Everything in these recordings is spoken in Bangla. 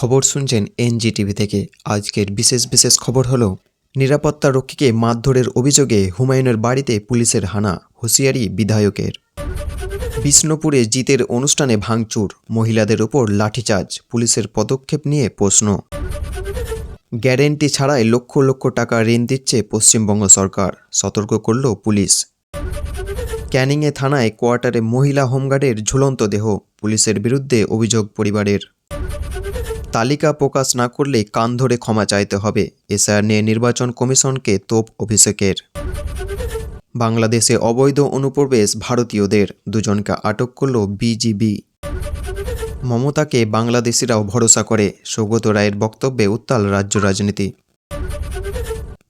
খবর শুনছেন এনজিটিভি থেকে। আজকের বিশেষ খবর হলো নিরাপত্তা রক্ষীকে মারধরের অভিযোগে হুমায়ুনের বাড়িতে পুলিশের হানা, হুঁশিয়ারি বিধায়কের। বিষ্ণুপুরে জিতের অনুষ্ঠানে ভাঙচুর, মহিলাদের ওপর লাঠিচার্জ, পুলিশের পদক্ষেপ নিয়ে প্রশ্ন। গ্যারেন্টি ছাড়াই লক্ষ লক্ষ টাকা ঋণ দিচ্ছে পশ্চিমবঙ্গ সরকার, সতর্ক করল পুলিশ। ক্যানিংয়ে থানায় কোয়ার্টারে মহিলা হোমগার্ডের ঝুলন্ত দেহ, পুলিশের বিরুদ্ধে অভিযোগ পরিবারের। তালিকা প্রকাশ না করলে কান ধরে ক্ষমা চাইতে হবে, এসআইআর নিয়ে নির্বাচন কমিশনকে তোপ অভিষেকের। বাংলাদেশে অবৈধ অনুপ্রবেশ ভারতীয়দের, দুজনকে আটক করল বিজিবি। মমতাকে বাংলাদেশিরাও ভরসা করে, সৌগত রায়ের বক্তব্যে উত্তাল রাজ্য রাজনীতি।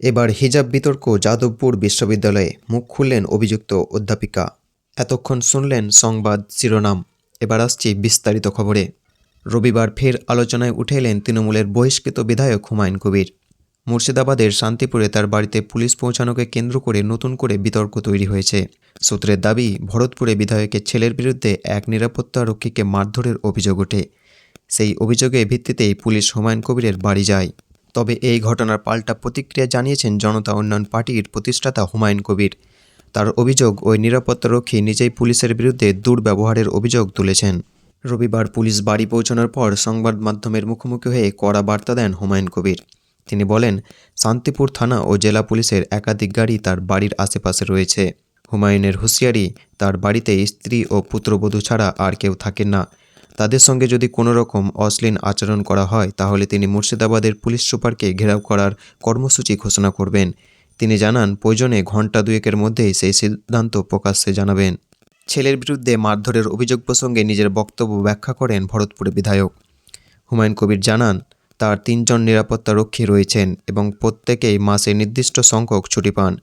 এবার হিজাব বিতর্ক যাদবপুর বিশ্ববিদ্যালয়ে, মুখ খুললেন অভিযুক্ত অধ্যাপিকা। এতক্ষণ শুনলেন সংবাদ শিরোনাম, এবার আসছি বিস্তারিত খবরে। রবিবার ফের আলোচনায় উঠে এলেন তৃণমূলের বহিষ্কৃত বিধায়ক হুমায়ুন কবির। মুর্শিদাবাদের শান্তিপুরে তার বাড়িতে পুলিশ পৌঁছানোকে কেন্দ্র করে নতুন করে বিতর্ক তৈরি হয়েছে। সূত্রের দাবি, ভরতপুরে বিধায়কের ছেলের বিরুদ্ধে এক নিরাপত্তা রক্ষীকে মারধরের অভিযোগ ওঠে। সেই অভিযোগের ভিত্তিতেই পুলিশ হুমায়ুন কবিরের বাড়ি যায়। তবে এই ঘটনার পাল্টা প্রতিক্রিয়া জানিয়েছেন জনতা উন্নয়ন পার্টির প্রতিষ্ঠাতা হুমায়ুন কবির। তার অভিযোগ, ওই নিরাপত্তারক্ষী নিজেই পুলিশের বিরুদ্ধে দুর্ব্যবহারের অভিযোগ তুলেছেন। রবিবার পুলিশ বাড়ি পৌঁছানোর পর সংবাদ মাধ্যমের মুখোমুখি হয়ে কড়া বার্তা দেন হুমায়ুন কবির। তিনি বলেন, শান্তিপুর থানা ও জেলা পুলিশের একাধিক গাড়ি তার বাড়ির আশেপাশে রয়েছে। হুমায়ুনের হুঁশিয়ারি, তার বাড়িতে স্ত্রী ও পুত্রবধূ ছাড়া আর কেউ থাকেন না। তাদের সঙ্গে যদি কোনো রকম অশ্লীল আচরণ করা হয় তাহলে তিনি মুর্শিদাবাদের পুলিশ সুপারকে ঘেরাও করার কর্মসূচি ঘোষণা করবেন। তিনি জানান, প্রয়োজনে ঘণ্টা দুয়েকের মধ্যেই সেই সিদ্ধান্ত প্রকাশ্যে জানাবেন। ছেলের বিরুদ্ধে মারধরের অভিযোগ প্রসঙ্গে নিজের বক্তব্য ব্যাখ্যা করেন ভরতপুরের বিধায়ক। হুমায়ুন কবির জানান, তার 3 জন নিরাপত্তা রক্ষী রয়েছেন এবং প্রত্যেকেই মাসে নির্দিষ্ট সংখ্যক ছুটি পান।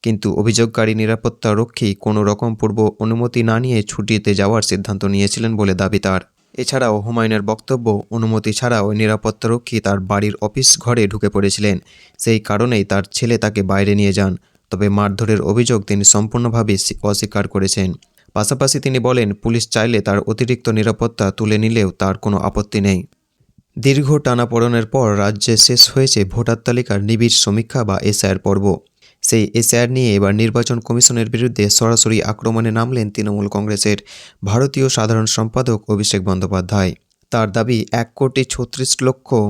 কিন্তু অভিযোগকারী নিরাপত্তা রক্ষী কোনো রকম পূর্ব অনুমতি না নিয়ে ছুটিতে যাওয়ার সিদ্ধান্ত নিয়েছিলেন বলে দাবি তার। এছাড়াও হুমায়ুনের বক্তব্য, অনুমতি ছাড়া ওই নিরাপত্তারক্ষী তার বাড়ির অফিস ঘরে ঢুকে পড়েছিলেন। সেই কারণেই তার ছেলে তাকে বাইরে নিয়ে যান। তবে মারধরের অভিযোগ তিনি সম্পূর্ণভাবে অস্বীকার করেছেন। পাশাপাশি তিনি বলেন, পুলিশ চাইলে তার অতিরিক্ত নিরাপত্তা তুলে নিলেও তার কোনো আপত্তি নেই। দীর্ঘ টানাপোড়েনের পর রাজ্যে শেষ হয়েছে ভোটার তালিকার নিবিড় সমীক্ষা বা এসআইআর পর্ব। সেই এসআইআর নিয়ে এবার নির্বাচন কমিশনের বিরুদ্ধে সরাসরি আক্রমণে নামলেন তৃণমূল কংগ্রেসের ভারতীয় সাধারণ সম্পাদক অভিষেক বন্দ্যোপাধ্যায়। তার দাবি, 1,36,00,000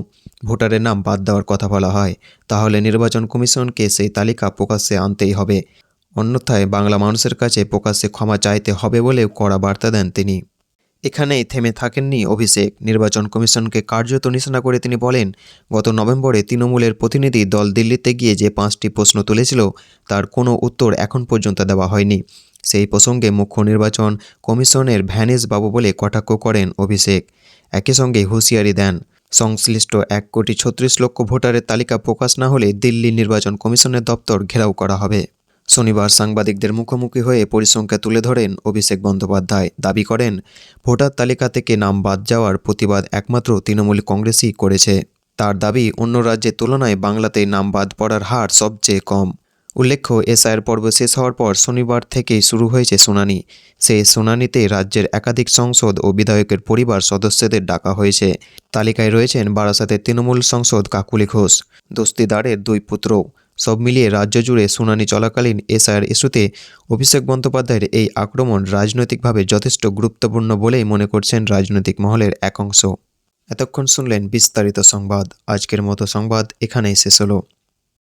ভোটারের নাম বাদ দেওয়ার কথা বলা হয়, তাহলে নির্বাচন কমিশনকে সেই তালিকা প্রকাশ্যে আনতেই হবে, অন্যথায় বাংলা মানুষের কাছে প্রকাশ্যে ক্ষমা চাইতে হবে বলেও কড়া বার্তা দেন তিনি। এখানেই থেমে থাকেননি অভিষেক। নির্বাচন কমিশনকে কার্যত নিশানা করে তিনি বলেন, গত নভেম্বরে তৃণমূলের প্রতিনিধি দল দিল্লিতে গিয়ে যে 5টি প্রশ্ন তুলেছিল তার কোনো উত্তর এখন পর্যন্ত দেওয়া হয়নি। সেই প্রসঙ্গে মুখ্য নির্বাচন কমিশনের ভ্যানিস বাবু বলে কটাক্ষ করেন অভিষেক। একই সঙ্গে হুঁশিয়ারি দেন, সংশ্লিষ্ট 1,36,00,000 ভোটারের তালিকা প্রকাশ না হলে দিল্লি নির্বাচন কমিশনের দপ্তর ঘেরাও করা হবে। শনিবার সাংবাদিকদের মুখোমুখি হয়ে পরিসংখ্যা তুলে ধরেন অভিষেক বন্দ্যোপাধ্যায়। দাবি করেন, ভোটার তালিকা থেকে নাম বাদ যাওয়ার প্রতিবাদ একমাত্র তৃণমূল কংগ্রেসই করেছে। তার দাবি, অন্য রাজ্যের তুলনায় বাংলাতে নাম বাদ পড়ার হার সবচেয়ে কম। উল্লেখ্য, এসআইআর পর্ব শেষ হওয়ার পর শনিবার থেকেই শুরু হয়েছে শুনানি। সেই শুনানিতে রাজ্যের একাধিক সংসদ ও বিধায়কের পরিবার সদস্যদের ডাকা হয়েছে। তালিকায় রয়েছেন বারাসাতের তৃণমূল সাংসদ কাকুলি ঘোষ, দস্তিদারের 2 পুত্র। সব মিলিয়ে রাজ্য জুড়ে শুনানি চলাকালীন এসআইআর ইস্যুতে অভিষেক বন্দ্যোপাধ্যায়ের এই আক্রমণ রাজনৈতিকভাবে যথেষ্ট গুরুত্বপূর্ণ বলেই মনে করছেন রাজনৈতিক মহলের এক অংশ। এতক্ষণ শুনলেন বিস্তারিত সংবাদ। আজকের মতো সংবাদ এখানেই শেষ হলো।